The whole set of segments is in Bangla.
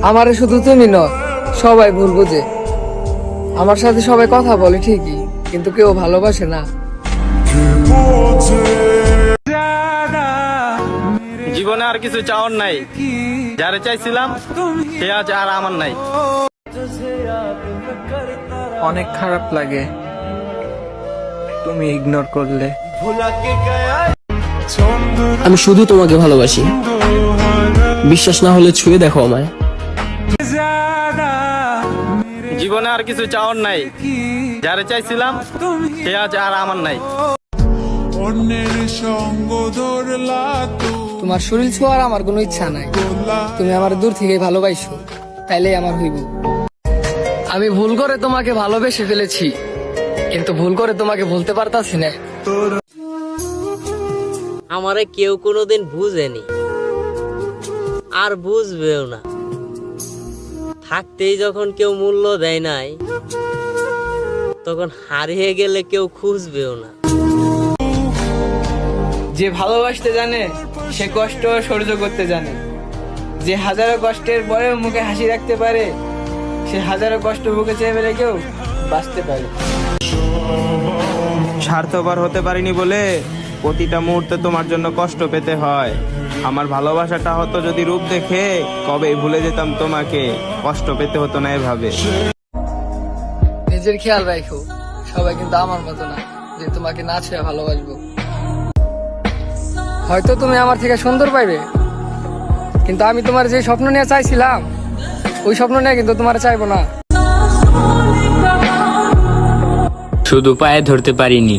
আমারে শুধু তুমি নয়, সবাই ভুল বুঝে। আমার সাথে সবাই কথা বলে ঠিকই, কিন্তু কেউ ভালোবাসে না। জীবনে আর কিছু চাওয়ার নাই, যারে চাইছিলাম সে আজ আর আমার নাই। অনেক খারাপ লাগে তুমি ইগনোর করলে। আমি শুধু তোমাকে ভালোবাসি, বিশ্বাস না হলে ছুঁয়ে দেখো আমায়। জীবনে আর কিছু চাওয়ার নাই, যারে চাইছিলাম সে আজ আর আমার নাই। তোমার শরীর ছোঁয়ার আমার কোনো ইচ্ছা নাই, তুমি আমার দূর থেকে ভালোবাসো, তাইলেই আমার হইব। আমি ভুল করে তোমাকে ভালোবেসে ফেলেছি, কিন্তু ভুল করে তোমাকে ভুলতে পারতাছি না। আমারে কেউ কোনোদিন বুঝেনি, আর বুঝবেও না। থাকতেই যখন কেউ মূল্য দেয় নাই, তখন হারিয়ে গেলে কেউ খুঁজবেও না। যে ভালোবাসতে জানে সে কষ্ট সহ্য করতে জানে। যে হাজারো কষ্টের পরেও মুখে হাসি রাখতে পারে, সে হাজারো কষ্ট বুকে চেয়ে ফেলে কেউ বাঁচতে পারে। স্বার্থপর হতে পারিনি বলে প্রতিটা মুহূর্তে তোমার জন্য কষ্ট পেতে হয়। আমার ভালোবাসাটা হতো যদি রূপ দেখে, কবেই ভুলে যেতাম তোমাকে, কষ্ট পেতে হতো না এভাবে। নিজের খেয়াল রাখো, সবাই কিন্তু আমার মতো না যে তোমাকে না ছেড়ে ভালোবাসবো। হয়তো তুমি আমার থেকে সুন্দর পাইবে, কিন্তু আমি তোমার যে স্বপ্ন নিয়ে চাইছিলাম, ওই স্বপ্ন নিয়ে কিন্তু তোমার চাইবো না। শুধু পায়ে ধরতে পারিনি,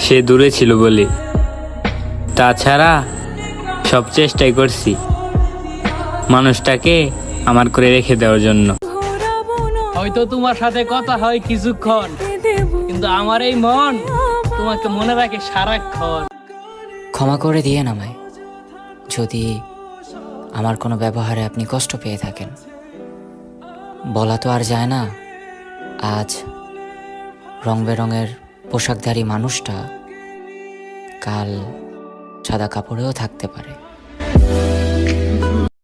সে দূরে ছিল বলে। তাছাড়া সব চেষ্টাই করছি মানুষটাকে আমার করে রেখে দেওয়ার জন্য। হয়তো তোমার সাথে কথা হয় কিছুক্ষণ, কিন্তু আমার এই মন তোমাকে মনে রাখে সারাক্ষণ। ক্ষমা করে দিয়েন আমায় যদি আমার কোনো ব্যবহারে আপনি কষ্ট পেয়ে থাকেন। বলা তো আর যায় না, আজ রং বেরঙের পোশাকধারী মানুষটা কাল সাদা কাপড়েও থাকতে পারে।